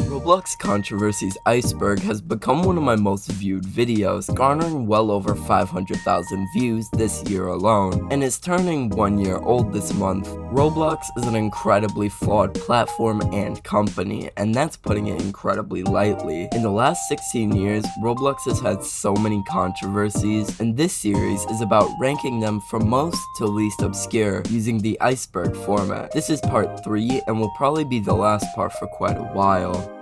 Roblox Controversies Iceberg has become one of my most viewed videos, garnering well over 500,000 views this year alone, and is turning 1 year old this month. Roblox is an incredibly flawed platform and company, and that's putting it incredibly lightly. In the last 16 years, Roblox has had so many controversies, and this series is about ranking them from most to least obscure using the iceberg format. This is part 3 and will probably be the last part for quite a while.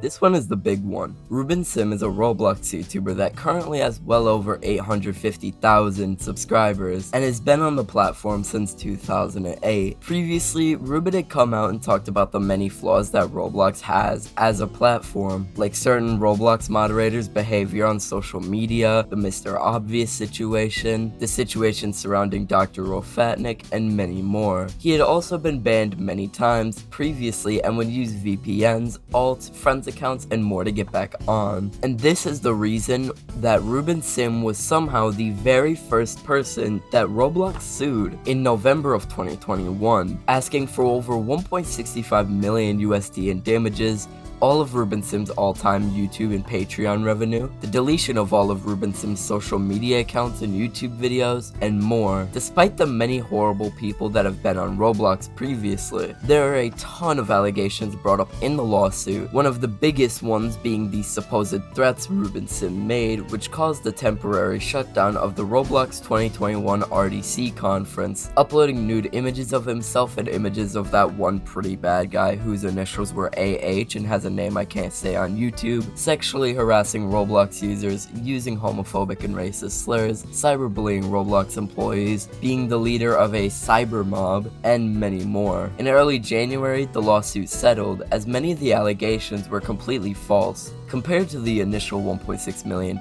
This one is the big one. Ruben Sim is a Roblox YouTuber that currently has well over 850,000 subscribers and has been on the platform since 2008. Previously, Ruben had come out and talked about the many flaws that Roblox has as a platform, like certain Roblox moderators' behavior on social media, the Mr. Obvious situation, the situation surrounding Dr. Rofatnik, and many more. He had also been banned many times previously and would use VPNs, alts, friends accounts, and more to get back on. And this is the reason that Ruben Sim was somehow the very first person that Roblox sued in November of 2021, asking for over 1.65 million USD in damages, all of Ruben Sim's all-time YouTube and Patreon revenue, the deletion of all of Ruben Sim's social media accounts and YouTube videos, and more. Despite the many horrible people that have been on Roblox previously, there are a ton of allegations brought up in the lawsuit, one of the biggest ones being the supposed threats Ruben Sim made, which caused the temporary shutdown of the Roblox 2021 RDC conference, uploading nude images of himself and images of that one pretty bad guy whose initials were AH and has a name I can't say on YouTube, sexually harassing Roblox users, using homophobic and racist slurs, cyberbullying Roblox employees, being the leader of a cyber mob, and many more. In early January, the lawsuit settled, as many of the allegations were completely false. Compared to the initial $1.6 million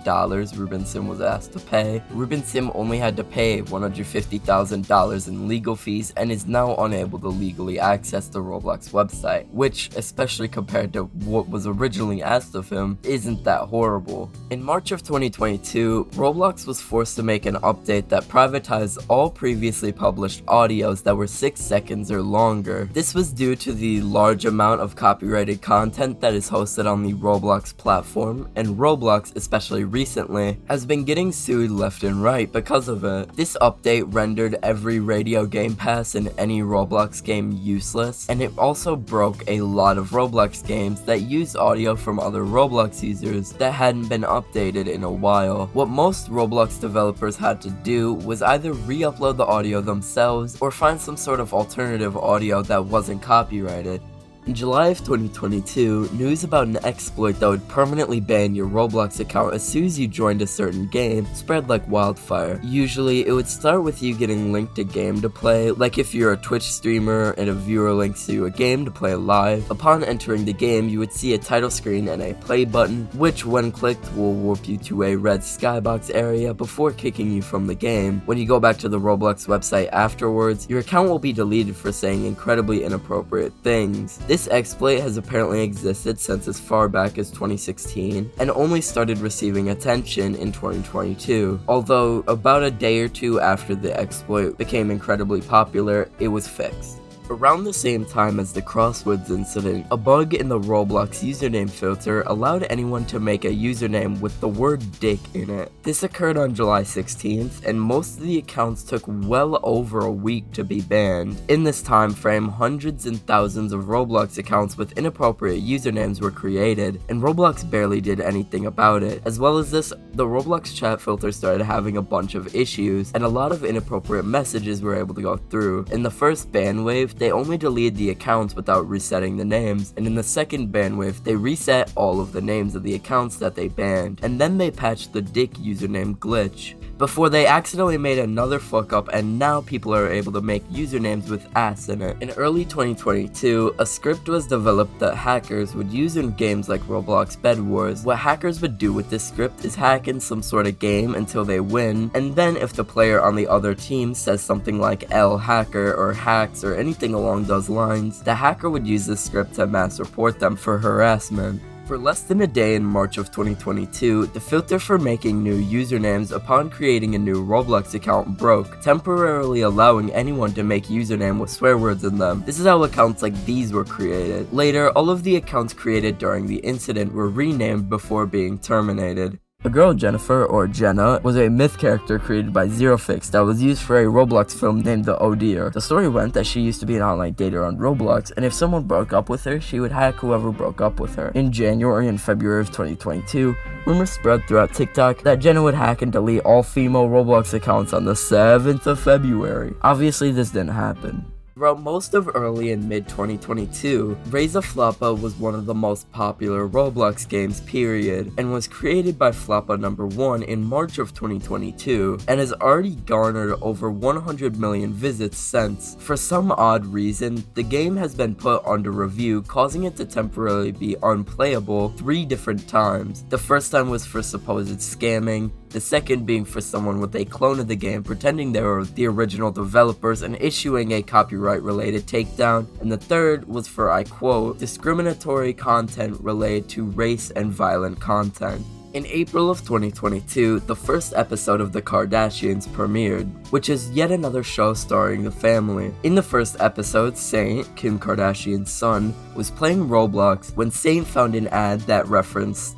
Ruben Sim was asked to pay, Ruben Sim only had to pay $150,000 in legal fees and is now unable to legally access the Roblox website, which, especially compared to what was originally asked of him, isn't that horrible. In March of 2022, Roblox was forced to make an update that privatized all previously published audios that were 6 seconds or longer. This was due to the large amount of copyrighted content that is hosted on the Roblox platform, and Roblox, especially recently, has been getting sued left and right because of it. This update rendered every radio game pass in any Roblox game useless, and it also broke a lot of Roblox games that use audio from other Roblox users that hadn't been updated in a while. What most Roblox developers had to do was either re-upload the audio themselves or find some sort of alternative audio that wasn't copyrighted. In July of 2022, news about an exploit that would permanently ban your Roblox account as soon as you joined a certain game spread like wildfire. Usually, it would start with you getting linked a game to play, like if you're a Twitch streamer and a viewer links you a game to play live. Upon entering the game, you would see a title screen and a play button, which when clicked will warp you to a red skybox area before kicking you from the game. When you go back to the Roblox website afterwards, your account will be deleted for saying incredibly inappropriate things. This exploit has apparently existed since as far back as 2016 and only started receiving attention in 2022. Although about a day or two after the exploit became incredibly popular, it was fixed. Around the same time as the Crosswords incident, a bug in the Roblox username filter allowed anyone to make a username with the word dick in it. This occurred on July 16th, and most of the accounts took well over a week to be banned. In this time frame, hundreds and thousands of Roblox accounts with inappropriate usernames were created, and Roblox barely did anything about it. As well as this, the Roblox chat filter started having a bunch of issues, and a lot of inappropriate messages were able to go through. In the first ban wave, they only deleted the accounts without resetting the names, and in the second ban wave, they reset all of the names of the accounts that they banned, and then they patched the dick username glitch, before they accidentally made another fuck up, and now people are able to make usernames with ass in it. In early 2022, a script was developed that hackers would use in games like Roblox Bed Wars. What hackers would do with this script is hack in some sort of game until they win, and then if the player on the other team says something like L hacker or hacks or anything along those lines, the hacker would use this script to mass report them for harassment. For less than a day in March of 2022, the filter for making new usernames upon creating a new Roblox account broke, temporarily allowing anyone to make username with swear words in them. This is how accounts like these were created. Later, all of the accounts created during the incident were renamed before being terminated. A girl, Jennifer, or Jenna, was a myth character created by ZeroFix that was used for a Roblox film named The Oh Dear. The story went that she used to be an online dater on Roblox, and if someone broke up with her, she would hack whoever broke up with her. In January and February of 2022, rumors spread throughout TikTok that Jenna would hack and delete all female Roblox accounts on the 7th of February. Obviously, this didn't happen. Throughout most of early and mid-2022, Raise a Floppa was one of the most popular Roblox games period, and was created by Floppa number 1 in March of 2022, and has already garnered over 100 million visits since. For some odd reason, the game has been put under review, causing it to temporarily be unplayable 3 different times. The first time was for supposed scamming, the second being for someone with a clone of the game pretending they were the original developers and issuing a copyright-related takedown, and the third was for, I quote, discriminatory content related to race and violent content. In April of 2022, the first episode of The Kardashians premiered, which is yet another show starring the family. In the first episode, Saint, Kim Kardashian's son, was playing Roblox when Saint found an ad that referenced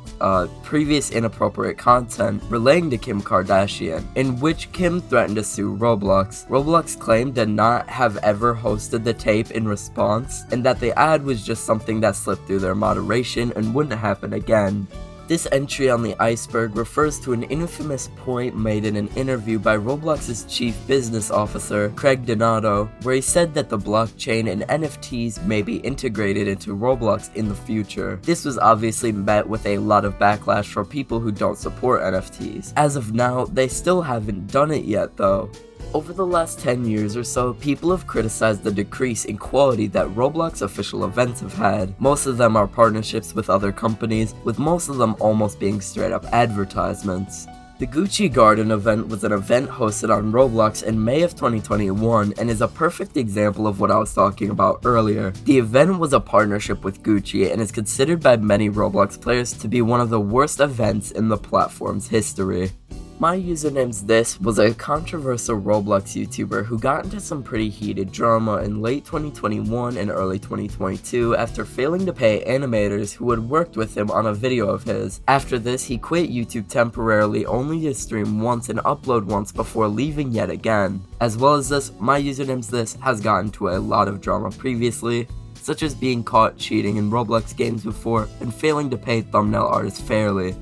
previous inappropriate content relating to Kim Kardashian, in which Kim threatened to sue Roblox. Roblox claimed to not have ever hosted the tape in response, and that the ad was just something that slipped through their moderation and wouldn't happen again. This entry on the iceberg refers to an infamous point made in an interview by Roblox's chief business officer, Craig Donato, where he said that the blockchain and NFTs may be integrated into Roblox in the future. This was obviously met with a lot of backlash for people who don't support NFTs. As of now, they still haven't done it yet though. Over the last 10 years or so, people have criticized the decrease in quality that Roblox official events have had. Most of them are partnerships with other companies, with most of them almost being straight up advertisements. The Gucci Garden event was an event hosted on Roblox in May of 2021 and is a perfect example of what I was talking about earlier. The event was a partnership with Gucci and is considered by many Roblox players to be one of the worst events in the platform's history. My Username's This was a controversial Roblox YouTuber who got into some pretty heated drama in late 2021 and early 2022 after failing to pay animators who had worked with him on a video of his. After this, he quit YouTube temporarily only to stream once and upload once before leaving yet again. As well as this, My Username's This has gotten into a lot of drama previously, such as being caught cheating in Roblox games before and failing to pay thumbnail artists fairly.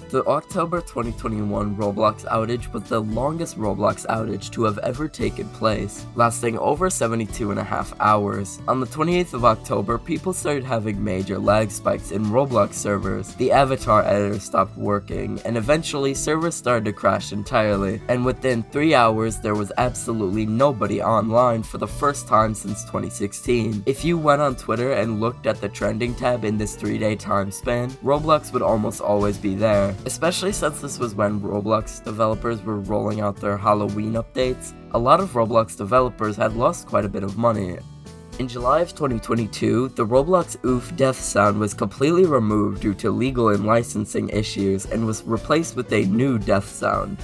The October 2021 Roblox outage was the longest Roblox outage to have ever taken place, lasting over 72.5 hours. On the 28th of October, people started having major lag spikes in Roblox servers. The avatar editor stopped working, and eventually servers started to crash entirely, and within 3 hours there was absolutely nobody online for the first time since 2016. If you went on Twitter and looked at the trending tab in this 3-day time span, Roblox would almost always be there. Especially since this was when Roblox developers were rolling out their Halloween updates, a lot of Roblox developers had lost quite a bit of money. In July of 2022, the Roblox oof death sound was completely removed due to legal and licensing issues and was replaced with a new death sound.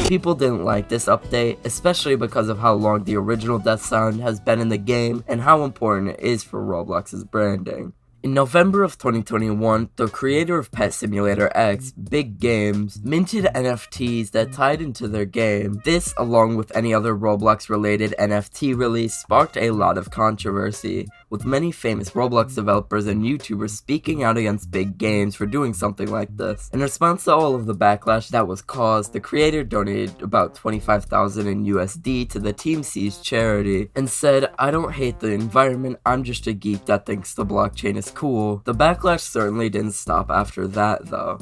People didn't like this update, especially because of how long the original death sound has been in the game and how important it is for Roblox's branding. In November of 2021, the creator of Pet Simulator X, Big Games, minted NFTs that tied into their game. This, along with any other Roblox-related NFT release, sparked a lot of controversy, with many famous Roblox developers and YouTubers speaking out against Big Games for doing something like this. In response to all of the backlash that was caused, the creator donated about $25,000 in USD to the Team C's charity, and said, "I don't hate the environment, I'm just a geek that thinks the blockchain is cool." The backlash certainly didn't stop after that, though.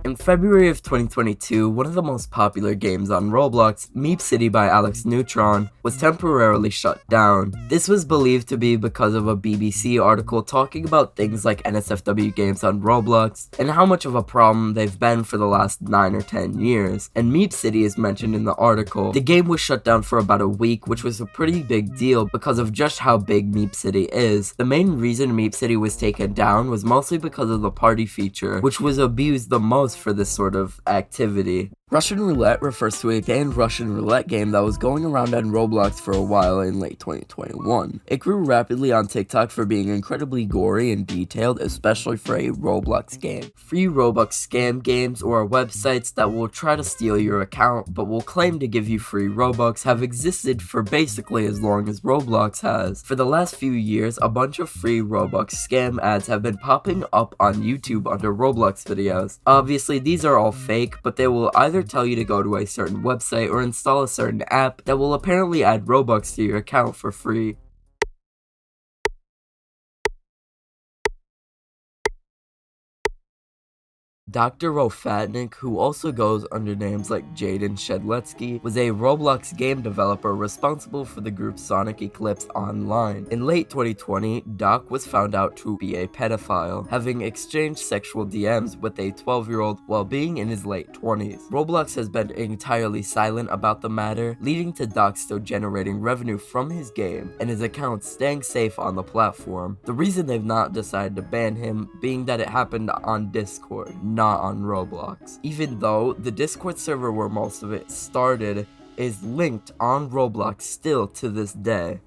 In February of 2022, one of the most popular games on Roblox, Meep City by Alex Neutron, was temporarily shut down. This was believed to be because of a BBC article talking about things like NSFW games on Roblox and how much of a problem they've been for the last 9 or 10 years. And Meep City is mentioned in the article. The game was shut down for about a week, which was a pretty big deal because of just how big Meep City is. The main reason Meep City was taken down was mostly because of the party feature, which was abused the most for this sort of activity. Russian Roulette refers to a banned Russian roulette game that was going around on Roblox for a while in late 2021. It grew rapidly on TikTok for being incredibly gory and detailed, especially for a Roblox game. Free Robux scam games or websites that will try to steal your account but will claim to give you free Robux have existed for basically as long as Roblox has. For the last few years, a bunch of free Robux scam ads have been popping up on YouTube under Roblox videos. Obviously, these are all fake, but they will either tell you to go to a certain website or install a certain app that will apparently add Robux to your account for free. Dr. Rofatnik, who also goes under names like Jaden Shedletsky, was a Roblox game developer responsible for the group Sonic Eclipse Online. In late 2020, Doc was found out to be a pedophile, having exchanged sexual DMs with a 12-year-old while being in his late 20s. Roblox has been entirely silent about the matter, leading to Doc still generating revenue from his game and his account staying safe on the platform. The reason they've not decided to ban him being that it happened on Discord, not on Roblox. Even though the Discord server where most of it started is linked on Roblox still to this day.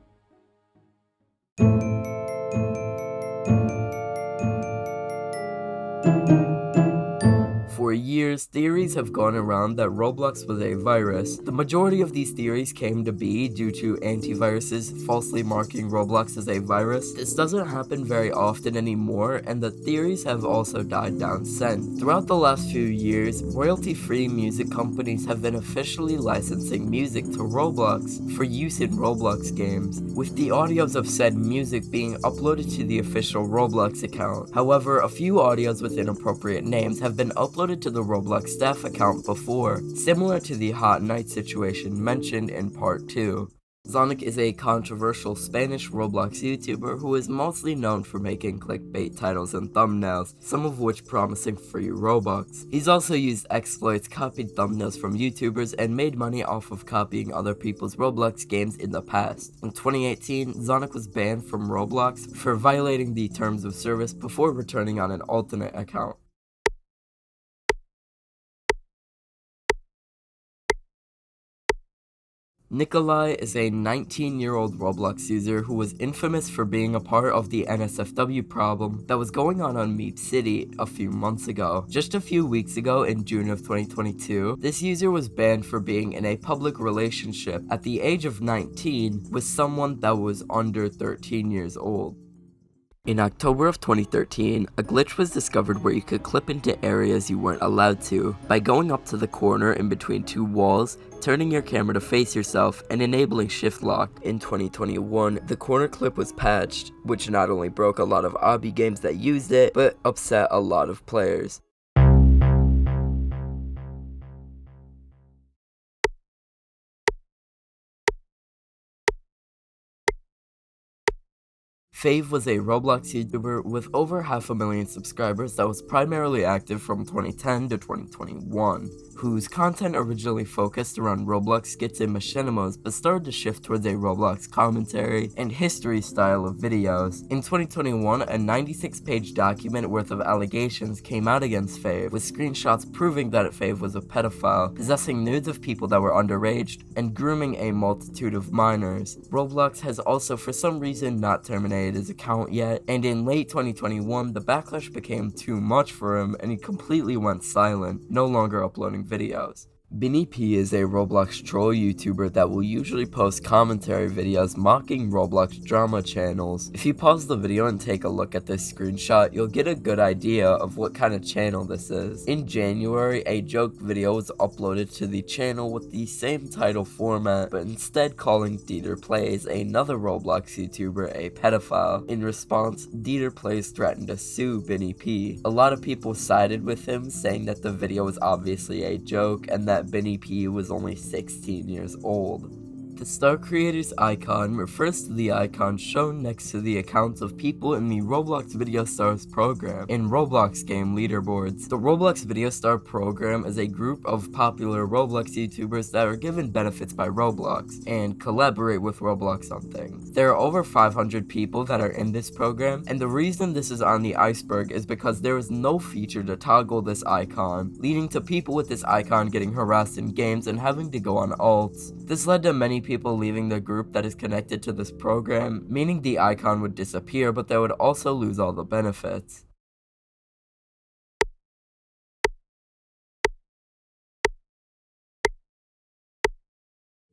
For years, theories have gone around that Roblox was a virus. The majority of these theories came to be due to antiviruses falsely marking Roblox as a virus. This doesn't happen very often anymore, and the theories have also died down since. Throughout the last few years, royalty-free music companies have been officially licensing music to Roblox for use in Roblox games, with the audios of said music being uploaded to the official Roblox account. However, a few audios with inappropriate names have been uploaded to the Roblox staff account before, similar to the Hot Night situation mentioned in part 2. Sonic is a controversial Spanish Roblox YouTuber who is mostly known for making clickbait titles and thumbnails, some of which promising free Robux. He's also used exploits, copied thumbnails from YouTubers, and made money off of copying other people's Roblox games in the past. In 2018, Sonic was banned from Roblox for violating the terms of service before returning on an alternate account. Nikolai is a 19-year-old Roblox user who was infamous for being a part of the NSFW problem that was going on Meep City a few months ago. Just a few weeks ago, in June of 2022, this user was banned for being in a public relationship at the age of 19 with someone that was under 13 years old. In October of 2013, a glitch was discovered where you could clip into areas you weren't allowed to by going up to the corner in between two walls, turning your camera to face yourself, and enabling shift lock. In 2021, the corner clip was patched, which not only broke a lot of obby games that used it, but upset a lot of players. Fave was a Roblox YouTuber with over 500,000 subscribers that was primarily active from 2010 to 2021, whose content originally focused around Roblox skits and machinimas but started to shift towards a Roblox commentary and history style of videos. In 2021, a 96-page document worth of allegations came out against Fave, with screenshots proving that Fave was a pedophile, possessing nudes of people that were underage, and grooming a multitude of minors. Roblox has also for some reason not terminated his account yet, and in late 2021, the backlash became too much for him and he completely went silent, no longer uploading videos. Binny P is a Roblox troll YouTuber that will usually post commentary videos mocking Roblox drama channels. If you pause the video and take a look at this screenshot, you'll get a good idea of what kind of channel this is. In January, a joke video was uploaded to the channel with the same title format, but instead calling Dieter Plays, another Roblox YouTuber, a pedophile. In response, Dieter Plays threatened to sue Binny P. A lot of people sided with him, saying that the video was obviously a joke and that Binny P was only 16 years old. The Star Creators icon refers to the icon shown next to the accounts of people in the Roblox Video Stars program in Roblox game leaderboards. The Roblox Video Star program is a group of popular Roblox YouTubers that are given benefits by Roblox and collaborate with Roblox on things. There are over 500 people that are in this program, and the reason this is on the iceberg is because there is no feature to toggle this icon, leading to people with this icon getting harassed in games and having to go on alts. This led to many people leaving the group that is connected to this program, meaning the icon would disappear, but they would also lose all the benefits.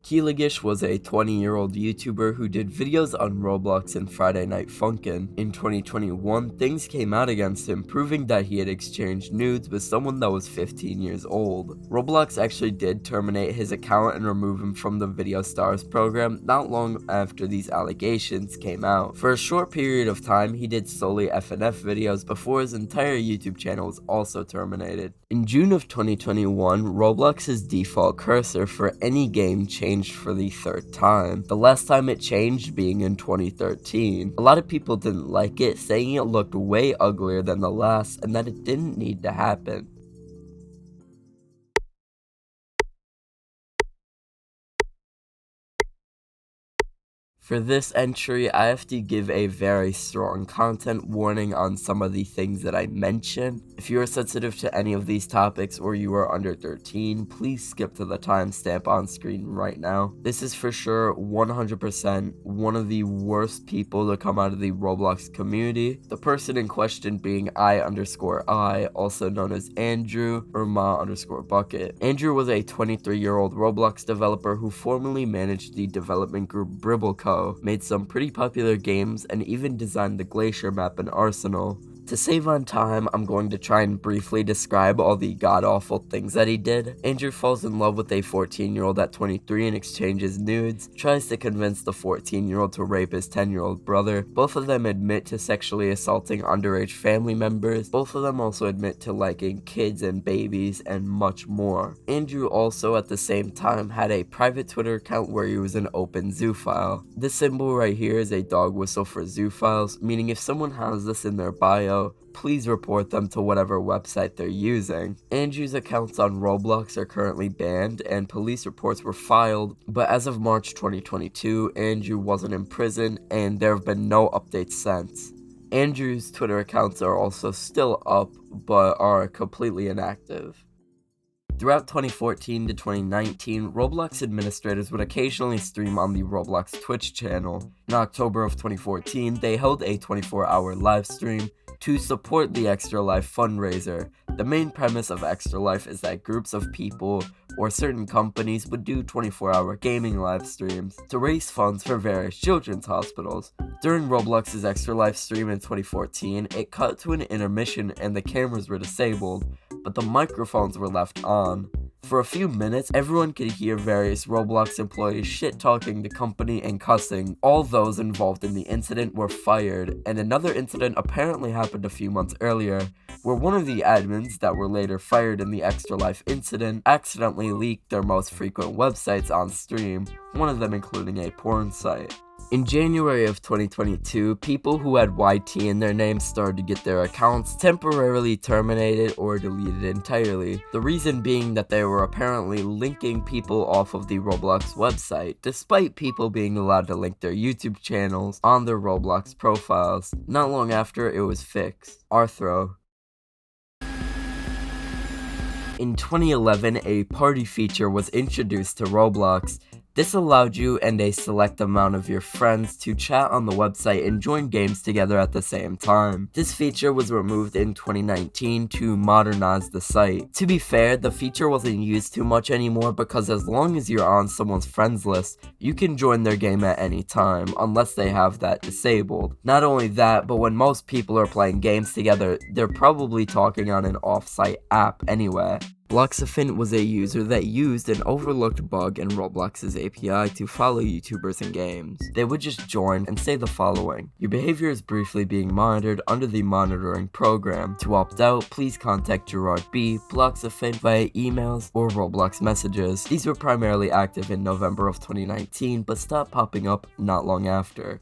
Keeligish was a 20-year-old YouTuber who did videos on Roblox and Friday Night Funkin'. In 2021, things came out against him, proving that he had exchanged nudes with someone that was 15 years old. Roblox actually did terminate his account and remove him from the Video Stars program not long after these allegations came out. For a short period of time, he did solely FNF videos before his entire YouTube channel was also terminated. In June of 2021, Roblox's default cursor for any game changed for the third time, the last time it changed being in 2013. A lot of people didn't like it, saying it looked way uglier than the last and that it didn't need to happen. For this entry, I have to give a very strong content warning on some of the things that I mention. If you are sensitive to any of these topics or you are under 13, please skip to the timestamp on screen right now. This is for sure 100% one of the worst people to come out of the Roblox community. The person in question being I_I, also known as Andrew or Ma_Bucket. Andrew was a 23-year-old Roblox developer who formerly managed the development group Bribbleco, made some pretty popular games, and even designed the Glacier map and Arsenal. To save on time, I'm going to try and briefly describe all the god-awful things that he did. Andrew falls in love with a 14-year-old at 23 and exchanges nudes, tries to convince the 14-year-old to rape his 10-year-old brother. Both of them admit to sexually assaulting underage family members. Both of them also admit to liking kids and babies and much more. Andrew also at the same time had a private Twitter account where he was an open zoophile. This symbol right here is a dog whistle for zoophiles, meaning if someone has this in their bio, please report them to whatever website they're using. Andrew's accounts on Roblox are currently banned and police reports were filed, but as of March 2022, Andrew wasn't in prison and there have been no updates since. Andrew's Twitter accounts are also still up, but are completely inactive. Throughout 2014 to 2019, Roblox administrators would occasionally stream on the Roblox Twitch channel. In October of 2014, they held a 24-hour live stream to support the Extra Life fundraiser. The main premise of Extra Life is that groups of people or certain companies would do 24-hour gaming live streams to raise funds for various children's hospitals. During Roblox's Extra Life stream in 2014, it cut to an intermission and the cameras were disabled, but the microphones were left on. For a few minutes, everyone could hear various Roblox employees shit-talking the company and cussing. All those involved in the incident were fired, and another incident apparently happened a few months earlier, where one of the admins that were later fired in the Extra Life incident accidentally leaked their most frequent websites on stream, one of them including a porn site. In January of 2022, people who had YT in their names started to get their accounts temporarily terminated or deleted entirely, the reason being that they were apparently linking people off of the Roblox website, despite people being allowed to link their YouTube channels on their Roblox profiles. Not long after, it was fixed. Arthro. In 2011, a party feature was introduced to Roblox. This allowed you and a select amount of your friends to chat on the website and join games together at the same time. This feature was removed in 2019 to modernize the site. To be fair, the feature wasn't used too much anymore because as long as you're on someone's friends list, you can join their game at any time, unless they have that disabled. Not only that, but when most people are playing games together, they're probably talking on an off-site app anyway. Bloxafint was a user that used an overlooked bug in Roblox's API to follow YouTubers in games. They would just join and say the following: "Your behavior is briefly being monitored under the monitoring program. To opt out, please contact Gerard B, Bloxafint via emails or Roblox messages." These were primarily active in November of 2019, but stopped popping up not long after.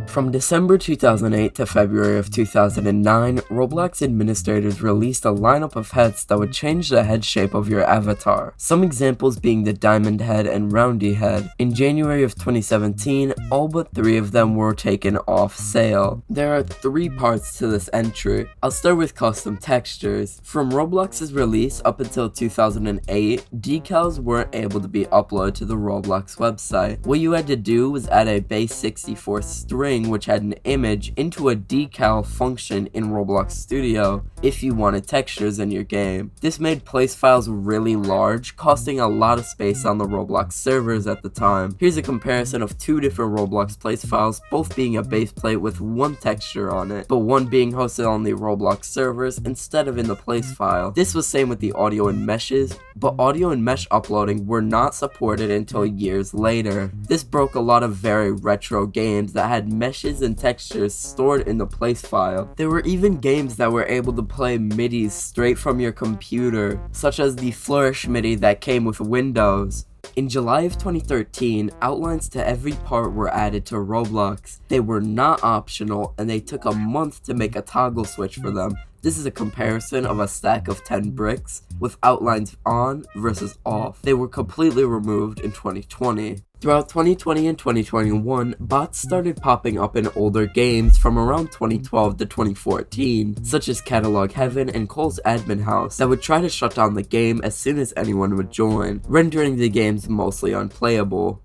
From December 2008 to February of 2009, Roblox administrators released a lineup of heads that would change the head shape of your avatar, some examples being the diamond head and roundy head. In January of 2017, all but 3 of them were taken off sale. There are 3 parts to this entry. I'll start with custom textures. From Roblox's release up until 2008, decals weren't able to be uploaded to the Roblox website. What you had to do was add a base64 string which had an image into a decal function in Roblox Studio if you wanted textures in your game. This made place files really large, costing a lot of space on the Roblox servers at the time. Here's a comparison of 2 different Roblox place files, both being a base plate with 1 texture on it, but one being hosted on the Roblox servers instead of in the place file. This was same with the audio and meshes, but audio and mesh uploading were not supported until years later. This broke a lot of very retro games that had meshes and textures stored in the place file. There were even games that were able to play MIDIs straight from your computer, such as the Flourish MIDI that came with Windows. In July of 2013, outlines to every part were added to Roblox. They were not optional, and they took a month to make a toggle switch for them. This is a comparison of a stack of 10 bricks with outlines on versus off. They were completely removed in 2020. Throughout 2020 and 2021, bots started popping up in older games from around 2012 to 2014, such as Catalog Heaven and Cole's Admin House, that would try to shut down the game as soon as anyone would join, rendering the games mostly unplayable.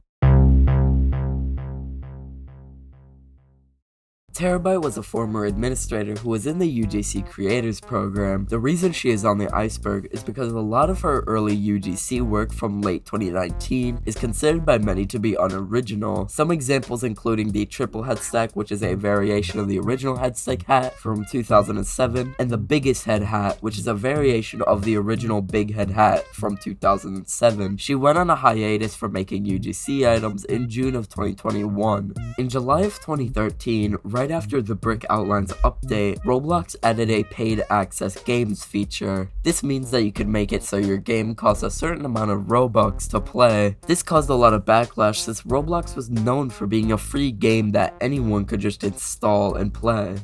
Terabyte was a former administrator who was in the UGC Creators Program. The reason she is on the iceberg is because a lot of her early UGC work from late 2019 is considered by many to be unoriginal. Some examples including the triple head stack, which is a variation of the original head stack hat from 2007, and the biggest head hat, which is a variation of the original big head hat from 2007. She went on a hiatus for making UGC items in June of 2021. In July of 2013, right after the Brick Outlines update, Roblox added a paid access games feature. This means that you can make it so your game costs a certain amount of Robux to play. This caused a lot of backlash since Roblox was known for being a free game that anyone could just install and play.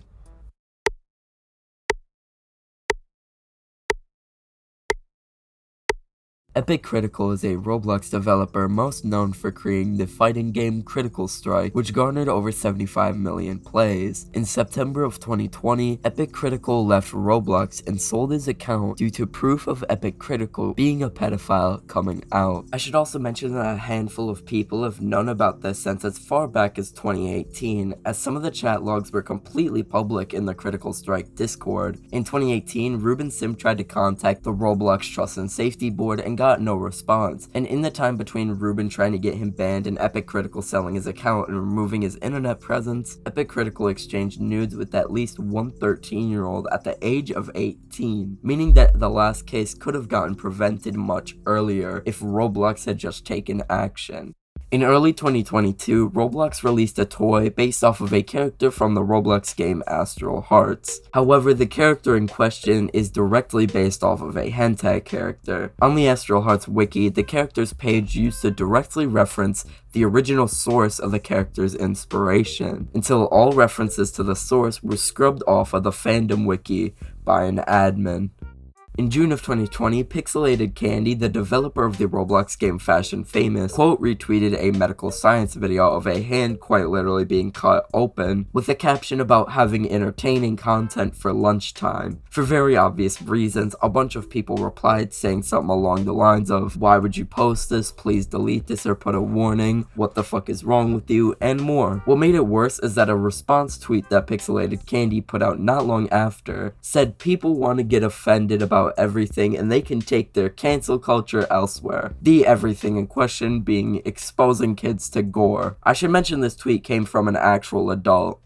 Epic Critical is a Roblox developer most known for creating the fighting game Critical Strike, which garnered over 75 million plays. In September of 2020, Epic Critical left Roblox and sold his account due to proof of Epic Critical being a pedophile coming out. I should also mention that a handful of people have known about this since as far back as 2018, as some of the chat logs were completely public in the Critical Strike Discord. In 2018, Ruben Sim tried to contact the Roblox Trust and Safety Board and got no response, and in the time between Ruben trying to get him banned and Epic Critical selling his account and removing his internet presence, Epic Critical exchanged nudes with at least one 13-year-old at the age of 18, meaning that the last case could have gotten prevented much earlier if Roblox had just taken action. In early 2022, Roblox released a toy based off of a character from the Roblox game Astral Hearts. However, the character in question is directly based off of a hentai character. On the Astral Hearts wiki, the character's page used to directly reference the original source of the character's inspiration, until all references to the source were scrubbed off of the fandom wiki by an admin. In June of 2020, Pixelated Candy, the developer of the Roblox game Fashion Famous, quote retweeted a medical science video of a hand quite literally being cut open with a caption about having entertaining content for lunchtime. For very obvious reasons, a bunch of people replied saying something along the lines of, "Why would you post this? Please delete this or put a warning. What the fuck is wrong with you?" and more. What made it worse is that a response tweet that Pixelated Candy put out not long after said people want to get offended about everything and they can take their cancel culture elsewhere. The everything in question being exposing kids to gore. I should mention this tweet came from an actual adult.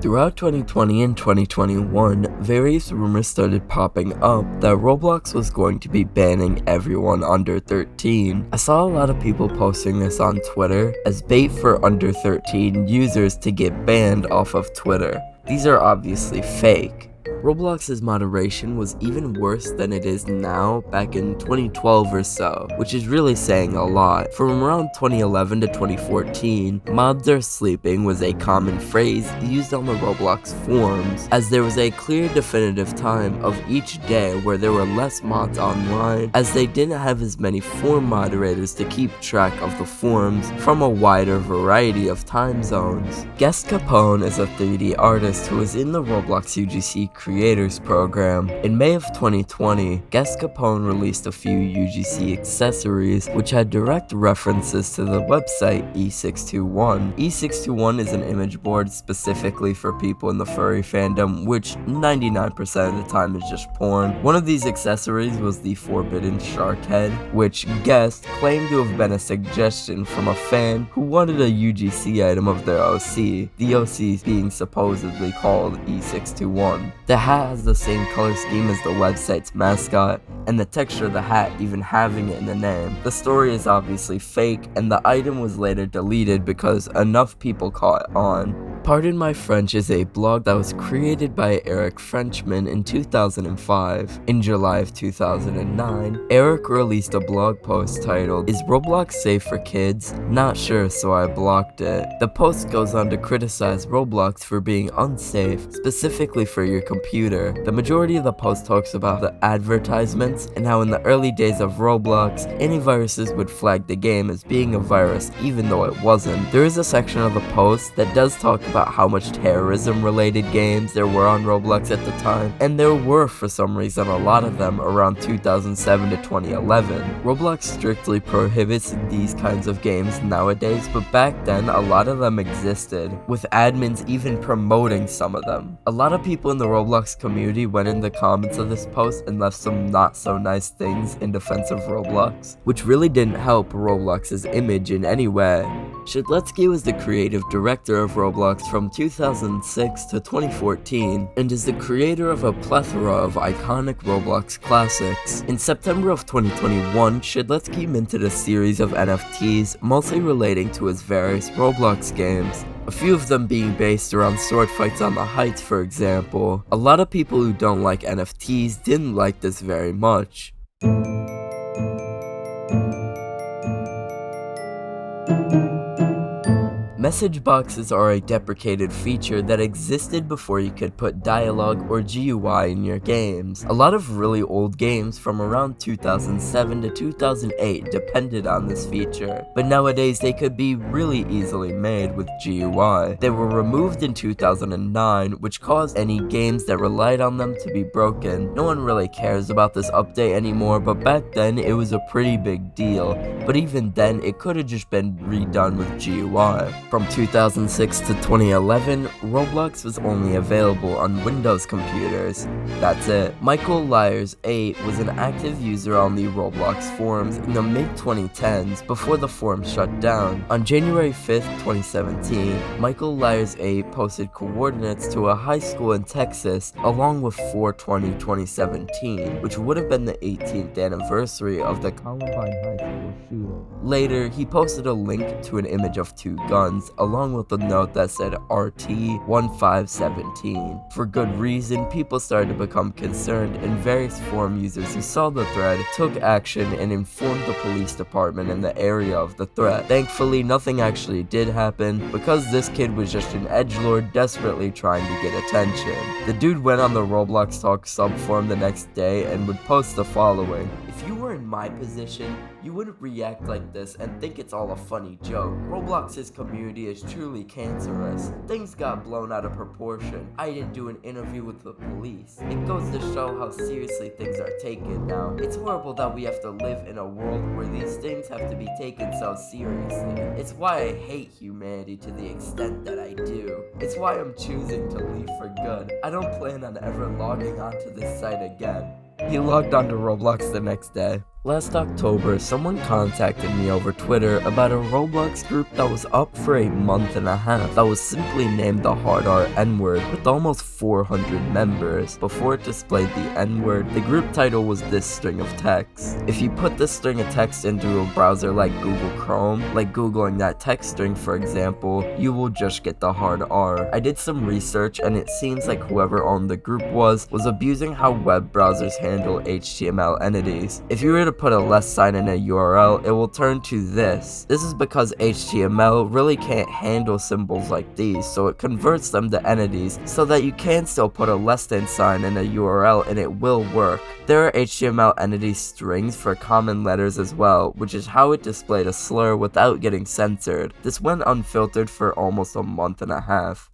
Throughout 2020 and 2021, various rumors started popping up that Roblox was going to be banning everyone under 13. I saw a lot of people posting this on Twitter as bait for under 13 users to get banned off of Twitter. These are obviously fake. Roblox's moderation was even worse than it is now back in 2012 or so, which is really saying a lot. From around 2011 to 2014, "mods are sleeping" was a common phrase used on the Roblox forums, as there was a clear definitive time of each day where there were less mods online, as they didn't have as many forum moderators to keep track of the forums from a wider variety of time zones. Guest Capone is a 3D artist who is in the Roblox UGC Creators Program. In May of 2020, Guest Capone released a few UGC accessories which had direct references to the website E621. E621 is an image board specifically for people in the furry fandom, which 99% of the time is just porn. One of these accessories was the Forbidden Shark Head, which Guest claimed to have been a suggestion from a fan who wanted a UGC item of their OC, the OC being supposedly called E621. The hat has the same color scheme as the website's mascot, and the texture of the hat even having it in the name. The story is obviously fake, and the item was later deleted because enough people caught on. Pardon My French is a blog that was created by Eric Frenchman in 2005. In July of 2009, Eric released a blog post titled, "Is Roblox safe for kids? Not sure, so I blocked it." The post goes on to criticize Roblox for being unsafe, specifically for your computer. The majority of the post talks about the advertisements and how in the early days of Roblox, antiviruses would flag the game as being a virus even though it wasn't. There is a section of the post that does talk about how much terrorism-related games there were on Roblox at the time, and there were for some reason a lot of them around 2007 to 2011. Roblox strictly prohibits these kinds of games nowadays, but back then a lot of them existed, with admins even promoting some of them. A lot of people in the Roblox community went in the comments of this post and left some not so nice things in defense of Roblox, which really didn't help Roblox's image in any way. Shedletsky was the creative director of Roblox from 2006 to 2014, and is the creator of a plethora of iconic Roblox classics. In September of 2021, Shedletsky minted a series of NFTs, mostly relating to his various Roblox games. A few of them being based around sword fights on the Heights, for example. A lot of people who don't like NFTs didn't like this very much. Message boxes are a deprecated feature that existed before you could put dialogue or GUI in your games. A lot of really old games from around 2007 to 2008 depended on this feature, but nowadays they could be really easily made with GUI. They were removed in 2009, which caused any games that relied on them to be broken. No one really cares about this update anymore, but back then it was a pretty big deal. But even then, it could have just been redone with GUI. From 2006 to 2011, Roblox was only available on Windows computers. That's it. Michael Lyers 8 was an active user on the Roblox forums in the mid-2010s before the forum shut down. On January 5th, 2017, Michael Lyers 8 posted coordinates to a high school in Texas along with 4/20/2017, which would have been the 18th anniversary of the Columbine High School shooting. Later, he posted a link to an image of two guns names, along with a note that said RT1517. For good reason, people started to become concerned, and various forum users who saw the thread took action and informed the police department in the area of the threat. Thankfully, nothing actually did happen, because this kid was just an edgelord desperately trying to get attention. The dude went on the Roblox Talk subforum the next day and would post the following: "If you were in my position, you wouldn't react like this and think it's all a funny joke. Roblox's community is truly cancerous. Things got blown out of proportion. I didn't do an interview with the police. It goes to show how seriously things are taken now. It's horrible that we have to live in a world where these things have to be taken so seriously. It's why I hate humanity to the extent that I do. It's why I'm choosing to leave for good. I don't plan on ever logging onto this site again." He logged onto Roblox the next day. Last October, someone contacted me over Twitter about a Roblox group that was up for a month and a half that was simply named the Hard R N-word with almost 400 members. Before it displayed the N-word, the group title was this string of text. If you put this string of text into a browser like Google Chrome, like googling that text string for example, you will just get the hard R. I did some research and it seems like whoever owned the group was abusing how web browsers handle HTML entities. If you were to put a less sign in a URL, it will turn to this. This is because HTML really can't handle symbols like these, so it converts them to entities so that you can still put a less than sign in a URL and it will work. There are HTML entity strings for common letters as well, which is how it displayed a slur without getting censored. This went unfiltered for almost a month and a half.